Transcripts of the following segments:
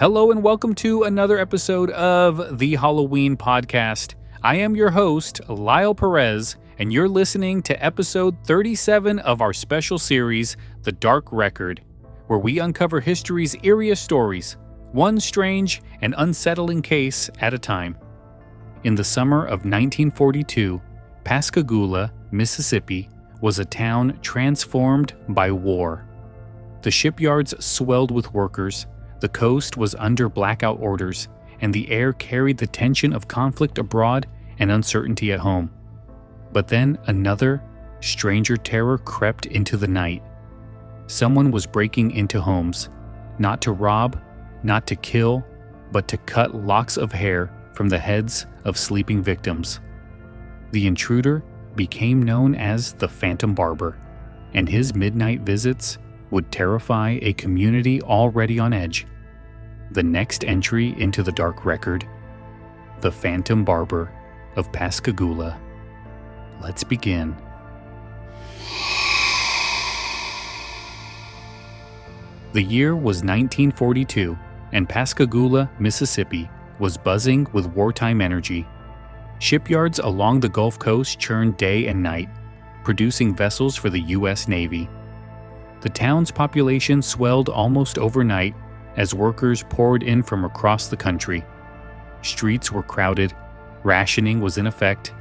Hello and welcome to another episode of the Halloween podcast. I am your host, Lyle Perez, and you're listening to episode 37 of our special series, The Dark Record, where we uncover history's eeriest stories, one strange and unsettling case at a time. In the summer of 1942, Pascagoula, Mississippi, was a town transformed by war. The shipyards swelled with workers, the coast was under blackout orders, and the air carried the tension of conflict abroad and uncertainty at home. But then another, stranger terror crept into the night. Someone was breaking into homes, not to rob, not to kill, but to cut locks of hair from the heads of sleeping victims. The intruder became known as the Phantom Barber, and his midnight visits would terrify a community already on edge. The next entry into the dark record, the Phantom Barber of Pascagoula. Let's begin. The year was 1942, and Pascagoula, Mississippi, was buzzing with wartime energy. Shipyards along the Gulf Coast churned day and night, producing vessels for the U.S. Navy. The town's population swelled almost overnight as workers poured in from across the country. Streets were crowded, rationing was in effect,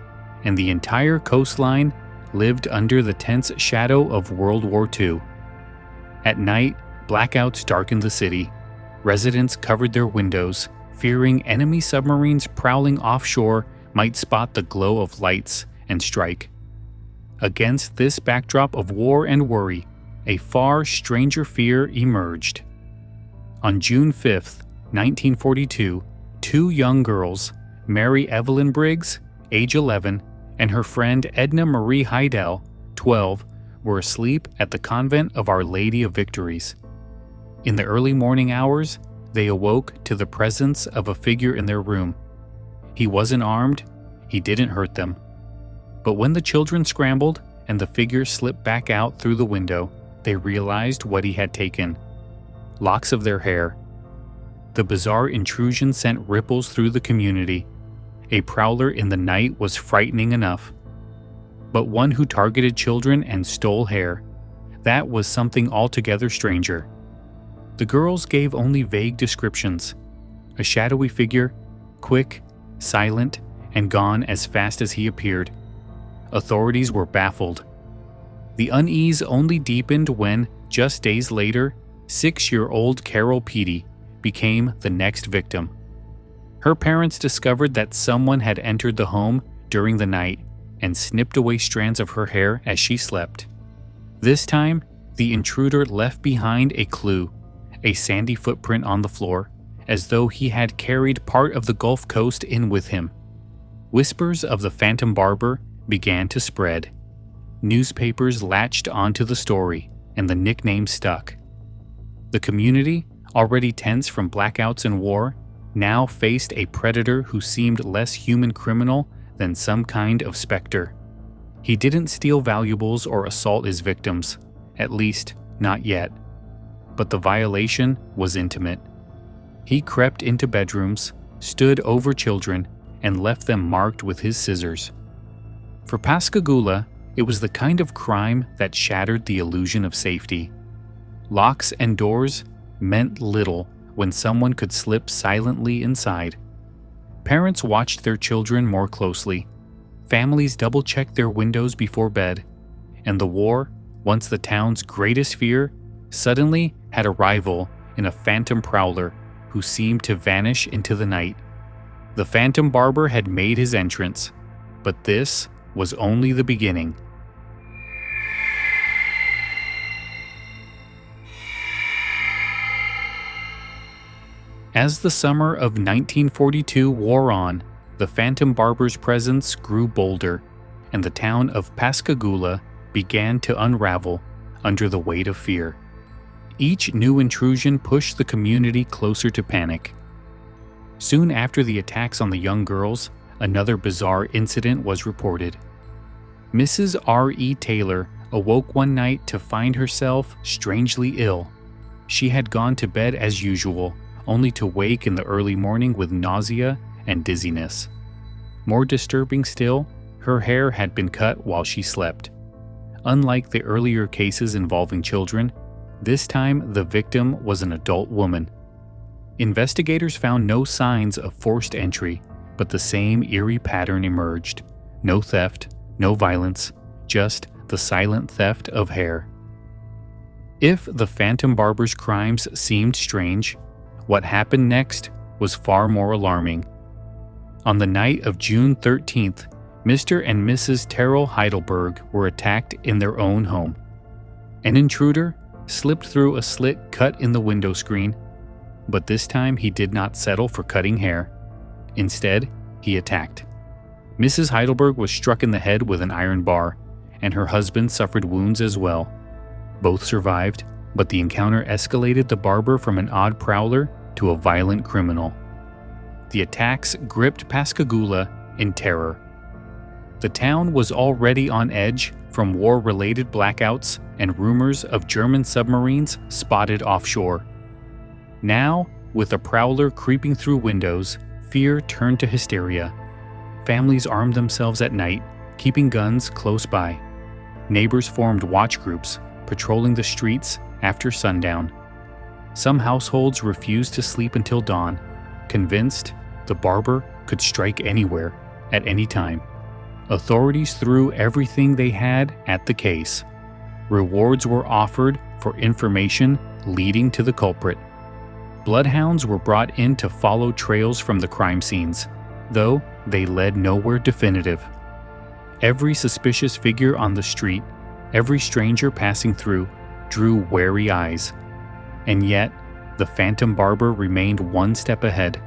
and the entire coastline lived under the tense shadow of World War II. At night, blackouts darkened the city. Residents covered their windows, fearing enemy submarines prowling offshore might spot the glow of lights and strike. Against this backdrop of war and worry, a far stranger fear emerged. On June 5, 1942, two young girls, Mary Evelyn Briggs, age 11, and her friend Edna Marie Heidel, 12, were asleep at the convent of Our Lady of Victories. In the early morning hours, they awoke to the presence of a figure in their room. He wasn't armed, he didn't hurt them. But when the children scrambled and the figure slipped back out through the window, they realized what he had taken: locks of their hair. The bizarre intrusion sent ripples through the community. A prowler in the night was frightening enough. But one who targeted children and stole hair, that was something altogether stranger. The girls gave only vague descriptions. A shadowy figure, quick, silent, and gone as fast as he appeared. Authorities were baffled. The unease only deepened when, just days later, 6-year-old Carol Petey became the next victim. Her parents discovered that someone had entered the home during the night and snipped away strands of her hair as she slept. This time, the intruder left behind a clue, a sandy footprint on the floor, as though he had carried part of the Gulf Coast in with him. Whispers of the Phantom Barber began to spread. Newspapers latched onto the story, and the nickname stuck. The community, already tense from blackouts and war, now faced a predator who seemed less human criminal than some kind of specter. He didn't steal valuables or assault his victims, at least not yet. But the violation was intimate. He crept into bedrooms, stood over children, and left them marked with his scissors. For Pascagoula, it was the kind of crime that shattered the illusion of safety. Locks and doors meant little when someone could slip silently inside. Parents watched their children more closely. Families double-checked their windows before bed. And the war, once the town's greatest fear, suddenly had a rival in a phantom prowler who seemed to vanish into the night. The Phantom Barber had made his entrance, but this was only the beginning. As the summer of 1942 wore on, the Phantom Barber's presence grew bolder, and the town of Pascagoula began to unravel under the weight of fear. Each new intrusion pushed the community closer to panic. Soon after the attacks on the young girls, another bizarre incident was reported. Mrs. R.E. Taylor awoke one night to find herself strangely ill. She had gone to bed as usual, only to wake in the early morning with nausea and dizziness. More disturbing still, her hair had been cut while she slept. Unlike the earlier cases involving children, this time the victim was an adult woman. Investigators found no signs of forced entry, but the same eerie pattern emerged. No theft, no violence, just the silent theft of hair. If the Phantom Barber's crimes seemed strange, what happened next was far more alarming. On the night of June 13th, Mr. and Mrs. Terrell Heidelberg were attacked in their own home. An intruder slipped through a slit cut in the window screen, but this time he did not settle for cutting hair. Instead, he attacked. Mrs. Heidelberg was struck in the head with an iron bar, and her husband suffered wounds as well. Both survived, but the encounter escalated the barber from an odd prowler to a violent criminal. The attacks gripped Pascagoula in terror. The town was already on edge from war-related blackouts and rumors of German submarines spotted offshore. Now, with a prowler creeping through windows, fear turned to hysteria. Families armed themselves at night, keeping guns close by. Neighbors formed watch groups, patrolling the streets after sundown. Some households refused to sleep until dawn, convinced the barber could strike anywhere, at any time. Authorities threw everything they had at the case. Rewards were offered for information leading to the culprit. Bloodhounds were brought in to follow trails from the crime scenes, though they led nowhere definitive. Every suspicious figure on the street, every stranger passing through, drew wary eyes. And yet, the Phantom Barber remained one step ahead,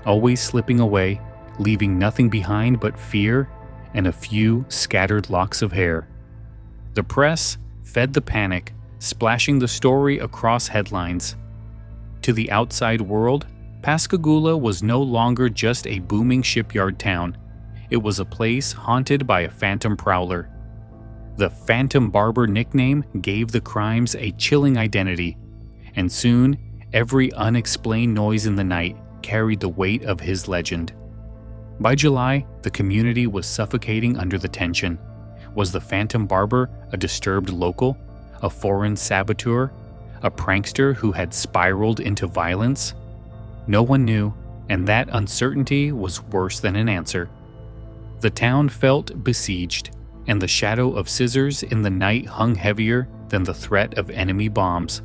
always slipping away, leaving nothing behind but fear and a few scattered locks of hair. The press fed the panic, splashing the story across headlines. To the outside world, Pascagoula was no longer just a booming shipyard town. It was a place haunted by a phantom prowler. The Phantom Barber nickname gave the crimes a chilling identity, and soon every unexplained noise in the night carried the weight of his legend. By July, the community was suffocating under the tension. Was the Phantom Barber a disturbed local, a foreign saboteur, a prankster who had spiraled into violence? No one knew, and that uncertainty was worse than an answer. The town felt besieged, and the shadow of scissors in the night hung heavier than the threat of enemy bombs.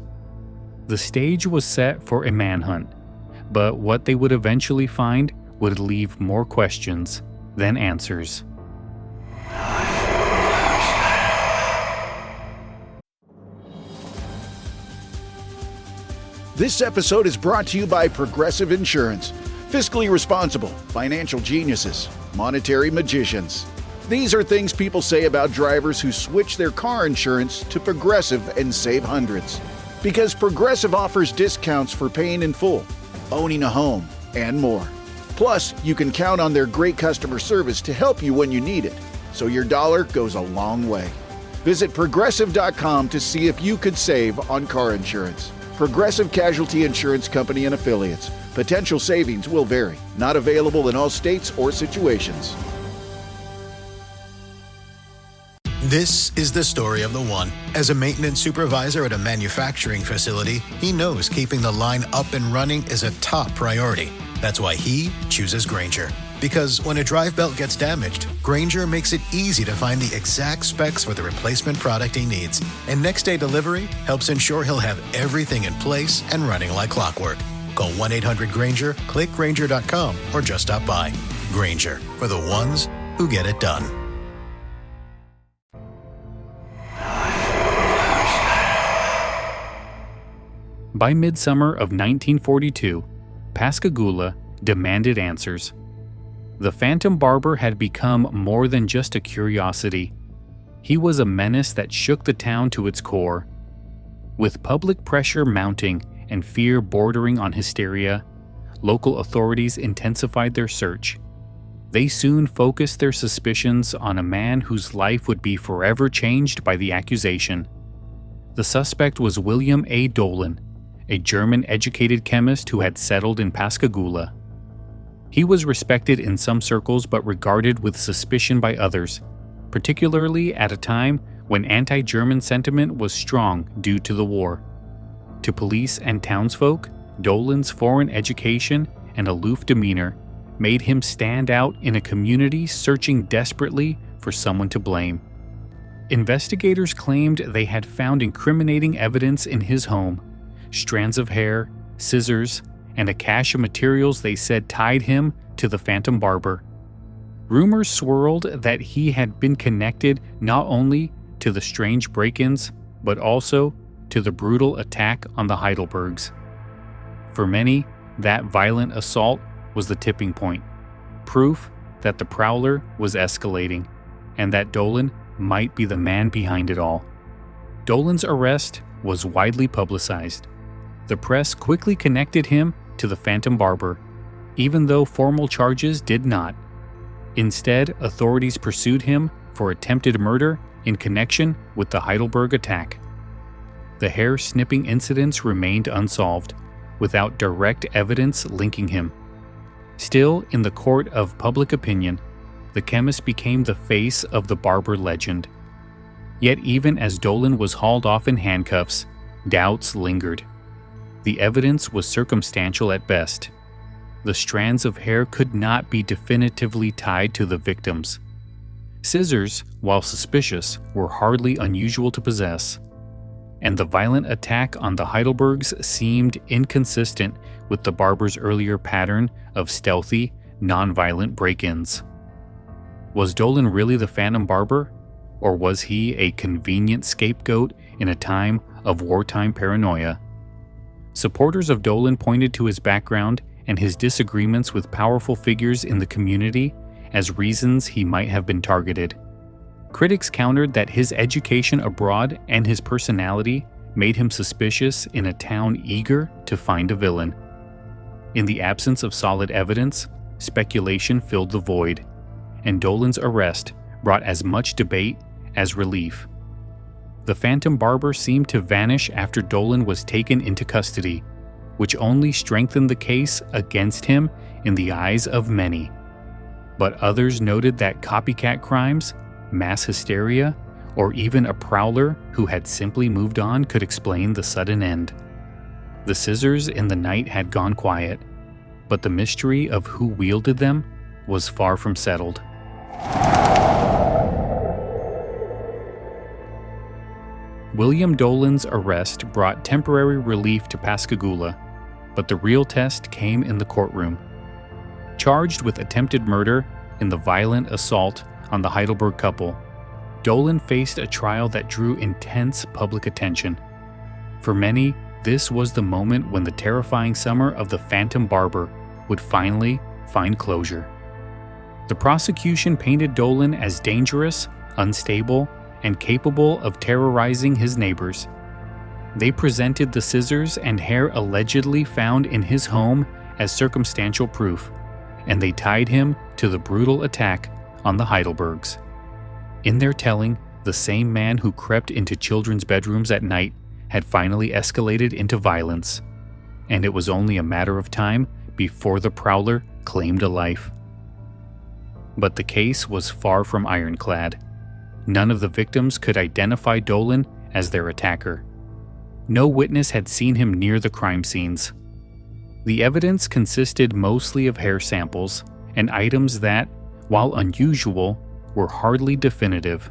The stage was set for a manhunt, but what they would eventually find would leave more questions than answers. This episode is brought to you by Progressive Insurance. Fiscally responsible, financial geniuses, monetary magicians. These are things people say about drivers who switch their car insurance to Progressive and save hundreds. Because Progressive offers discounts for paying in full, owning a home, and more. Plus, you can count on their great customer service to help you when you need it, so your dollar goes a long way. Visit Progressive.com to see if you could save on car insurance. Progressive Casualty Insurance Company and Affiliates. Potential savings will vary. Not available in all states or situations. This is the story of the one. As a maintenance supervisor at a manufacturing facility, he knows keeping the line up and running is a top priority. That's why he chooses Grainger. Because when a drive belt gets damaged, Grainger makes it easy to find the exact specs for the replacement product he needs. And next day delivery helps ensure he'll have everything in place and running like clockwork. Call 1-800-GRAINGER, click Grainger.com, or just stop by. Grainger, for the ones who get it done. By midsummer of 1942, Pascagoula demanded answers. The Phantom Barber had become more than just a curiosity. He was a menace that shook the town to its core. With public pressure mounting and fear bordering on hysteria, local authorities intensified their search. They soon focused their suspicions on a man whose life would be forever changed by the accusation. The suspect was William A. Dolan, a German-educated chemist who had settled in Pascagoula. He was respected in some circles but regarded with suspicion by others, particularly at a time when anti-German sentiment was strong due to the war. To police and townsfolk, Dolan's foreign education and aloof demeanor made him stand out in a community searching desperately for someone to blame. Investigators claimed they had found incriminating evidence in his home: strands of hair, scissors, and a cache of materials they said tied him to the Phantom Barber. Rumors swirled that he had been connected not only to the strange break-ins, but also to the brutal attack on the Heidelbergs. For many, that violent assault was the tipping point, proof that the Prowler was escalating, and that Dolan might be the man behind it all. Dolan's arrest was widely publicized. The press quickly connected him to the Phantom Barber, even though formal charges did not. Instead, authorities pursued him for attempted murder in connection with the Heidelberg attack. The hair-snipping incidents remained unsolved, without direct evidence linking him. Still, in the court of public opinion, the chemist became the face of the Barber legend. Yet even as Dolan was hauled off in handcuffs, doubts lingered. The evidence was circumstantial at best. The strands of hair could not be definitively tied to the victims. Scissors, while suspicious, were hardly unusual to possess. And the violent attack on the Heidelbergs seemed inconsistent with the Barber's earlier pattern of stealthy, non-violent break-ins. Was Dolan really the Phantom Barber, or was he a convenient scapegoat in a time of wartime paranoia? Supporters of Dolan pointed to his background and his disagreements with powerful figures in the community as reasons he might have been targeted. Critics countered that his education abroad and his personality made him suspicious in a town eager to find a villain. In the absence of solid evidence, speculation filled the void, and Dolan's arrest brought as much debate as relief. The Phantom Barber seemed to vanish after Dolan was taken into custody, which only strengthened the case against him in the eyes of many. But others noted that copycat crimes, mass hysteria, or even a prowler who had simply moved on could explain the sudden end. The scissors in the night had gone quiet, but the mystery of who wielded them was far from settled. William Dolan's arrest brought temporary relief to Pascagoula, but the real test came in the courtroom. Charged with attempted murder in the violent assault on the Heidelberg couple, Dolan faced a trial that drew intense public attention. For many, this was the moment when the terrifying summer of the Phantom Barber would finally find closure. The prosecution painted Dolan as dangerous, unstable, and capable of terrorizing his neighbors. They presented the scissors and hair allegedly found in his home as circumstantial proof, and they tied him to the brutal attack on the Heidelbergs. In their telling, the same man who crept into children's bedrooms at night had finally escalated into violence, and it was only a matter of time before the prowler claimed a life. But the case was far from ironclad. None of the victims could identify Dolan as their attacker. No witness had seen him near the crime scenes. The evidence consisted mostly of hair samples and items that, while unusual, were hardly definitive.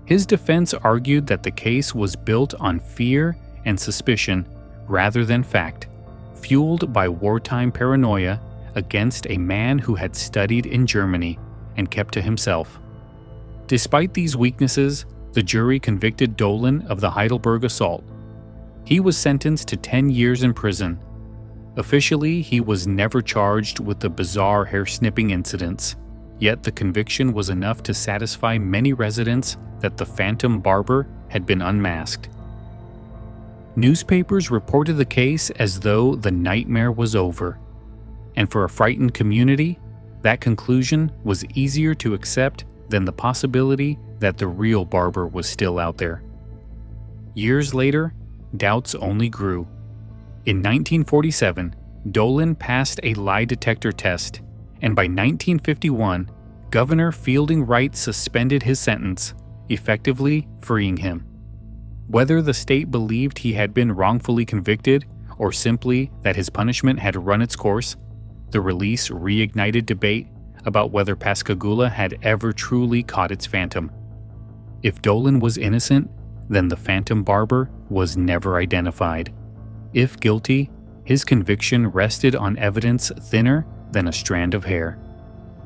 His defense argued that the case was built on fear and suspicion rather than fact, fueled by wartime paranoia against a man who had studied in Germany and kept to himself. Despite these weaknesses, the jury convicted Dolan of the Heidelberg assault. He was sentenced to 10 years in prison. Officially, he was never charged with the bizarre hair-snipping incidents, yet the conviction was enough to satisfy many residents that the Phantom Barber had been unmasked. Newspapers reported the case as though the nightmare was over, and for a frightened community, that conclusion was easier to accept than the possibility that the real Barber was still out there. Years later, doubts only grew. In 1947, Dolan passed a lie detector test, and by 1951, Governor Fielding Wright suspended his sentence, effectively freeing him. Whether the state believed he had been wrongfully convicted or simply that his punishment had run its course, the release reignited debate about whether Pascagoula had ever truly caught its phantom. If Dolan was innocent, then the Phantom Barber was never identified. If guilty, his conviction rested on evidence thinner than a strand of hair.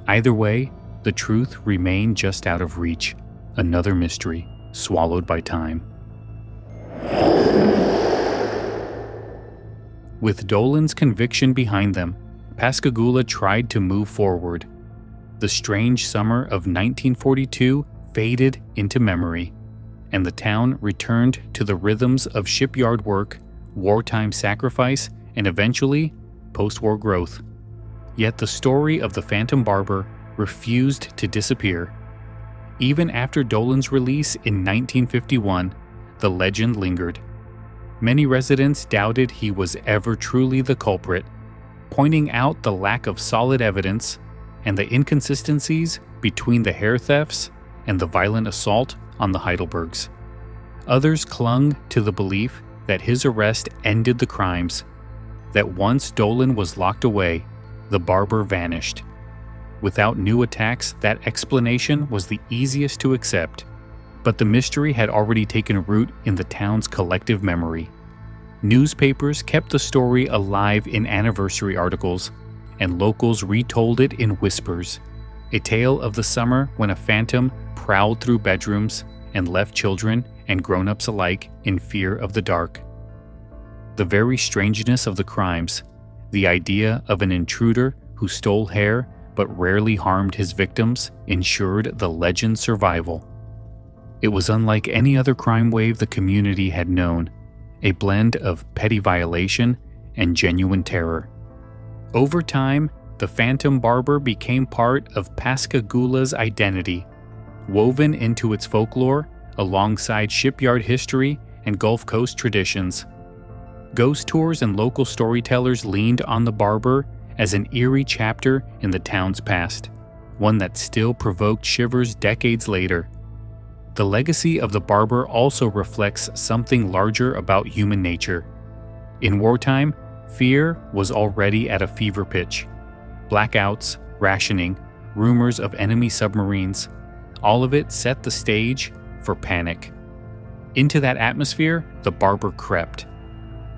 Either way, the truth remained just out of reach, another mystery swallowed by time. With Dolan's conviction behind them, Pascagoula tried to move forward. The strange summer of 1942 faded into memory, and the town returned to the rhythms of shipyard work, wartime sacrifice, and eventually, post-war growth. Yet the story of the Phantom Barber refused to disappear. Even after Dolan's release in 1951, the legend lingered. Many residents doubted he was ever truly the culprit, pointing out the lack of solid evidence and the inconsistencies between the hair thefts and the violent assault on the Heidelbergs. Others clung to the belief that his arrest ended the crimes, that once Dolan was locked away, the barber vanished. Without new attacks, that explanation was the easiest to accept, but the mystery had already taken root in the town's collective memory. Newspapers kept the story alive in anniversary articles, and locals retold it in whispers, a tale of the summer when a phantom prowled through bedrooms and left children and grown-ups alike in fear of the dark. The very strangeness of the crimes, the idea of an intruder who stole hair but rarely harmed his victims, ensured the legend's survival. It was unlike any other crime wave the community had known, a blend of petty violation and genuine terror. Over time, the Phantom Barber became part of Pascagoula's identity, woven into its folklore alongside shipyard history and Gulf Coast traditions. Ghost tours and local storytellers leaned on the barber as an eerie chapter in the town's past, one that still provoked shivers decades later. The legacy of the barber also reflects something larger about human nature. In wartime, fear was already at a fever pitch. Blackouts, rationing, rumors of enemy submarines, all of it set the stage for panic. Into that atmosphere, the barber crept.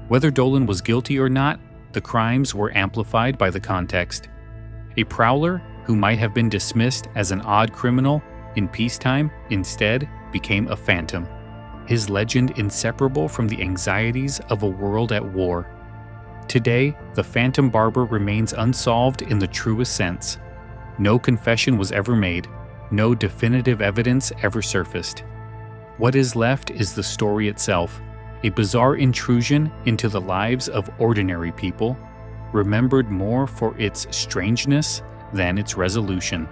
Whether Dolan was guilty or not, the crimes were amplified by the context. A prowler who might have been dismissed as an odd criminal in peacetime instead became a phantom, his legend inseparable from the anxieties of a world at war. Today, the Phantom Barber remains unsolved in the truest sense. No confession was ever made, no definitive evidence ever surfaced. What is left is the story itself, a bizarre intrusion into the lives of ordinary people, remembered more for its strangeness than its resolution.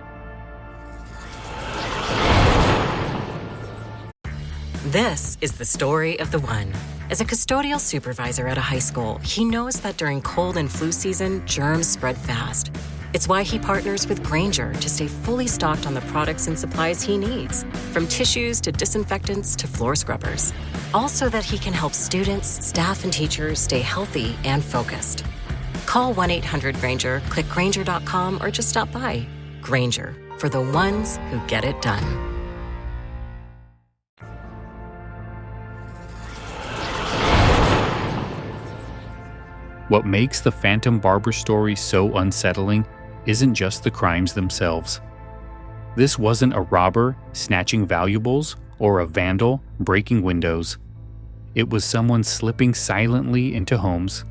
This is the story of the one. As a custodial supervisor at a high school, he knows that during cold and flu season, germs spread fast. It's why he partners with Grainger to stay fully stocked on the products and supplies he needs, from tissues to disinfectants to floor scrubbers. All so that he can help students, staff, and teachers stay healthy and focused. Call 1-800-GRAINGER, click Grainger.com, or just stop by. Grainger, for the ones who get it done. What makes the Phantom Barber story so unsettling isn't just the crimes themselves. This wasn't a robber snatching valuables or a vandal breaking windows. It was someone slipping silently into homes,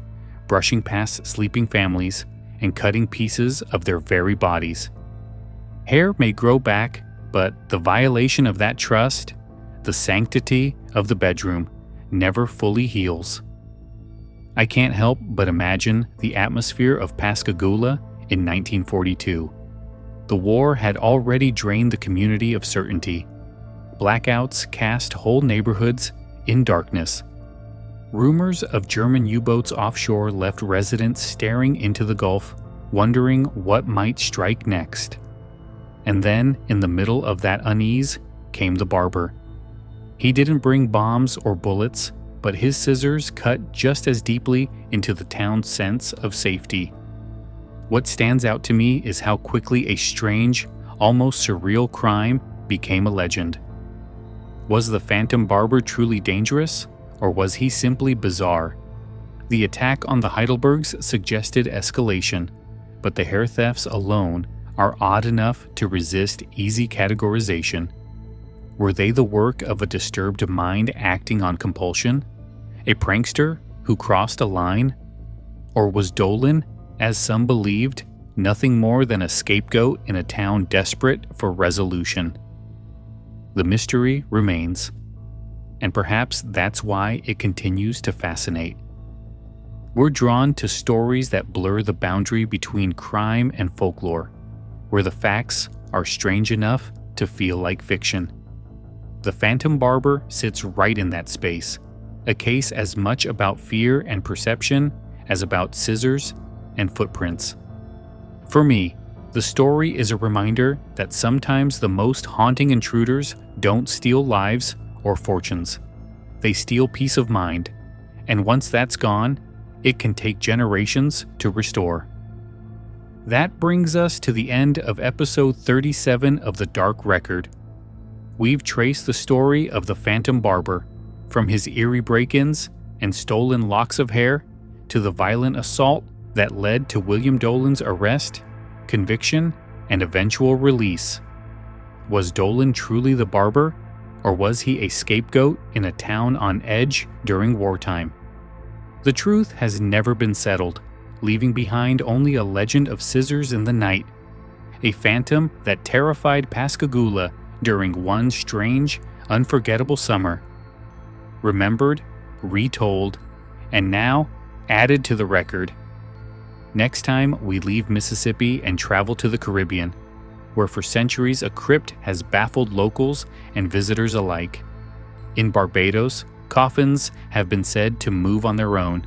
brushing past sleeping families, and cutting pieces of their very bodies. Hair may grow back, but the violation of that trust, the sanctity of the bedroom, never fully heals. I can't help but imagine the atmosphere of Pascagoula in 1942. The war had already drained the community of certainty. Blackouts cast whole neighborhoods in darkness. Rumors of German U-boats offshore left residents staring into the Gulf, wondering what might strike next. And then, in the middle of that unease, came the barber. He didn't bring bombs or bullets, but his scissors cut just as deeply into the town's sense of safety. What stands out to me is how quickly a strange, almost surreal crime became a legend. Was the Phantom Barber truly dangerous, or was he simply bizarre? The attack on the Heidelbergs suggested escalation, but the hair thefts alone are odd enough to resist easy categorization. Were they the work of a disturbed mind acting on compulsion? A prankster who crossed a line? Or was Dolan, as some believed, nothing more than a scapegoat in a town desperate for resolution? The mystery remains, and perhaps that's why it continues to fascinate. We're drawn to stories that blur the boundary between crime and folklore, where the facts are strange enough to feel like fiction. The Phantom Barber sits right in that space, a case as much about fear and perception as about scissors and footprints. For me, the story is a reminder that sometimes the most haunting intruders don't steal lives or fortunes. They steal peace of mind, and once that's gone, it can take generations to restore. That brings us to the end of episode 37 of The Dark Record. We've traced the story of the Phantom Barber, from his eerie break-ins and stolen locks of hair to the violent assault that led to William Dolan's arrest, conviction, and eventual release. Was Dolan truly the barber, or was he a scapegoat in a town on edge during wartime? The truth has never been settled, leaving behind only a legend of scissors in the night, a phantom that terrified Pascagoula during one strange, unforgettable summer. Remembered, retold, and now added to the record. Next time, we leave Mississippi and travel to the Caribbean, where for centuries a crypt has baffled locals and visitors alike. In Barbados, coffins have been said to move on their own,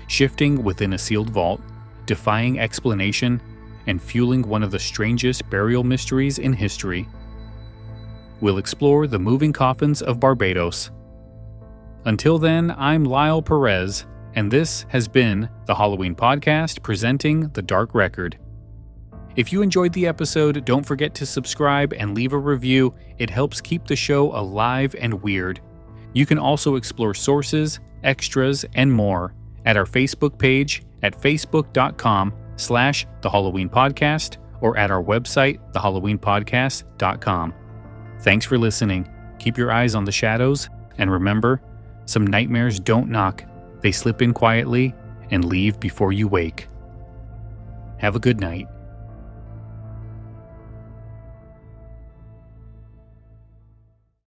shifting within a sealed vault, defying explanation, and fueling one of the strangest burial mysteries in history. We'll explore the moving coffins of Barbados. Until then, I'm Lyle Perez, and this has been the Halloween Podcast presenting The Dark Record. If you enjoyed the episode, don't forget to subscribe and leave a review. It helps keep the show alive and weird. You can also explore sources, extras, and more at our Facebook page at facebook.com/The Halloween Podcast or at our website, thehalloweenpodcast.com. Thanks for listening. Keep your eyes on the shadows, and remember, some nightmares don't knock. They slip in quietly and leave before you wake. Have a good night.